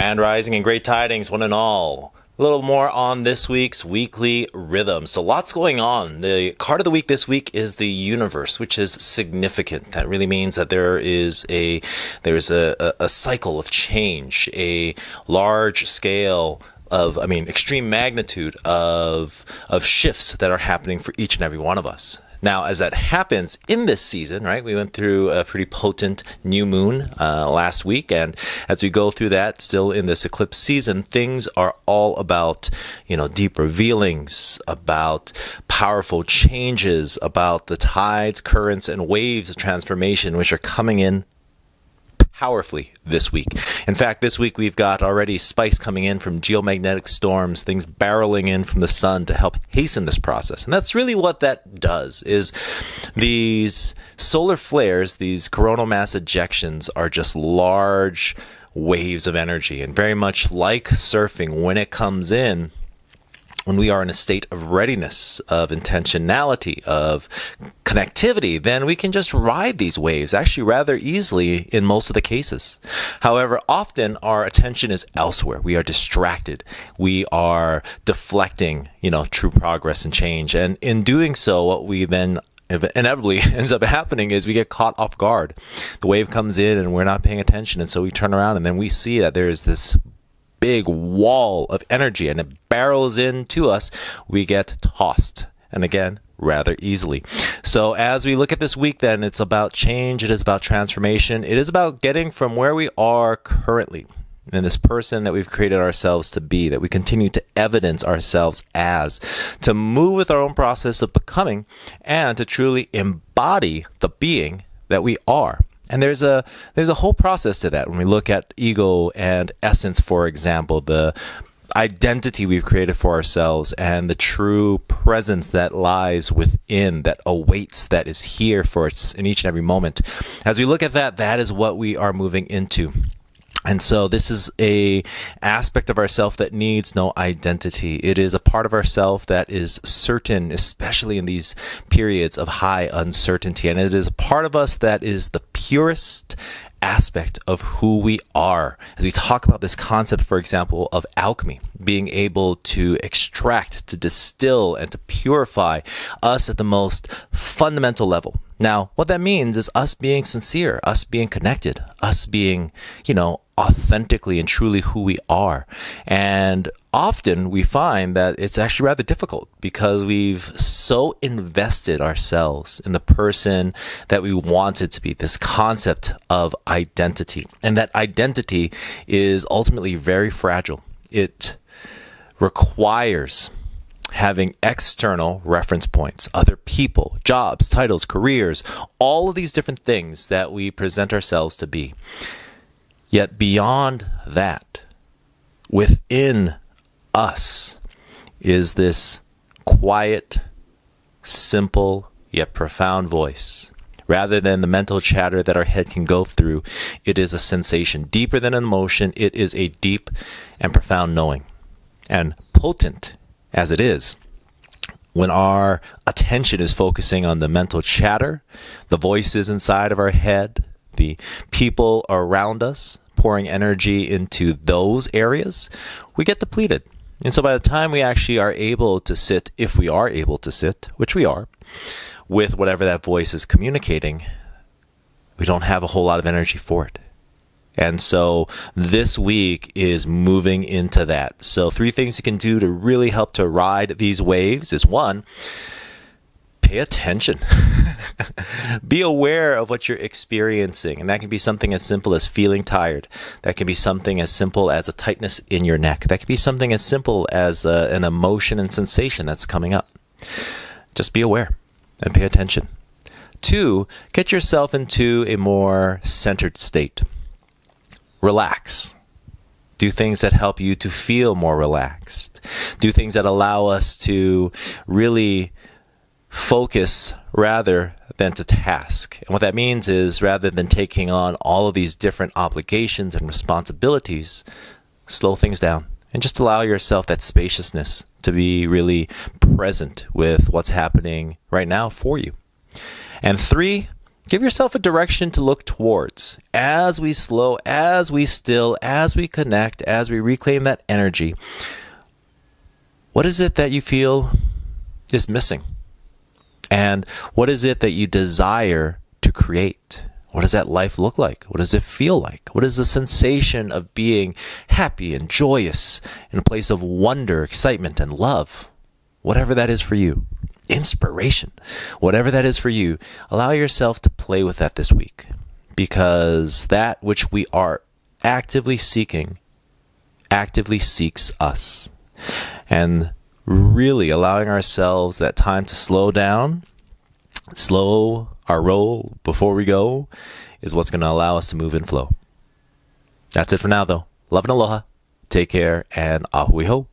Grand Rising and great tidings, one and all. A little more on this week's weekly rhythm. So lots going on. The card of the week this week is the universe, which is significant. That really means that there's a cycle of change, a large scale of, extreme magnitude of shifts that are happening for each and every one of us. Now, as that happens in this season, right, we went through a pretty potent new moon last week. And as we go through that, still in this eclipse season, things are all about, deep revealings, about powerful changes, about the tides, currents, and waves of transformation, which are coming in powerfully this week. In fact, this week we've got already spice coming in from geomagnetic storms, things barreling in from the sun to help hasten this process. And that's really what that does, is these solar flares, these coronal mass ejections are just large waves of energy. And very much like surfing, when it comes in, when we are in a state of readiness, of intentionality, of connectivity, then we can just ride these waves actually rather easily in most of the cases. However, often our attention is elsewhere. We are distracted. We are deflecting, true progress and change. And in doing so, what we then inevitably ends up happening is we get caught off guard. The wave comes in and we're not paying attention. And so we turn around and then we see that there is this big wall of energy and it barrels into us. We get tossed, and again, rather easily. So as we look at this week, then it's about change. It is about transformation. It is about getting from where we are currently and this person that we've created ourselves to be, that we continue to evidence ourselves as, to move with our own process of becoming and to truly embody the being that we are. And there's a whole process to that. When we look at ego and essence, for example, the identity we've created for ourselves and the true presence that lies within, that awaits, that is here for us in each and every moment. As we look at that, that is what we are moving into. And so this is a aspect of ourself that needs no identity. It is a part of ourself that is certain, especially in these periods of high uncertainty. And it is a part of us that is the purest aspect of who we are. As we talk about this concept, for example, of alchemy, being able to extract, to distill, and to purify us at the most fundamental level. Now, what that means is us being sincere, us being connected, us being, authentically and truly who we are. And often we find that it's actually rather difficult because we've so invested ourselves in the person that we wanted to be, this concept of identity. And that identity is ultimately very fragile. It requires having external reference points, other people, jobs, titles, careers, all of these different things that we present ourselves to be. Yet beyond that, within us is this quiet, simple, yet profound voice. Rather than the mental chatter that our head can go through, it is a sensation. Deeper than an emotion, it is a deep and profound knowing. And potent as it is, when our attention is focusing on the mental chatter, the voices inside of our head, the people around us, pouring energy into those areas, we get depleted. And so by the time we actually are able to sit, if we are able to sit, which we are, with whatever that voice is communicating, we don't have a whole lot of energy for it. And so this week is moving into that. So 3 things you can do to really help to ride these waves is 1, pay attention. Be aware of what you're experiencing. And that can be something as simple as feeling tired. That can be something as simple as a tightness in your neck. That can be something as simple as an emotion and sensation that's coming up. Just be aware and pay attention. 2, get yourself into a more centered state. Relax. Do things that help you to feel more relaxed. Do things that allow us to really focus rather than to task. And what that means is, rather than taking on all of these different obligations and responsibilities, slow things down and just allow yourself that spaciousness to be really present with what's happening right now for you. And 3, Give yourself a direction to look towards. As we slow, as we still, as we connect, as we reclaim that energy, what is it that you feel is missing? And what is it that you desire to create? What does that life look like? What does it feel like? What is the sensation of being happy and joyous in a place of wonder, excitement, and love? Whatever that is for you. Inspiration. Whatever that is for you, allow yourself to play with that this week. Because that which we are actively seeking actively seeks us. And really allowing ourselves that time to slow down, slow our roll before we go, is what's going to allow us to move in flow. That's it for now, though. Love and aloha. Take care, and ahui ho.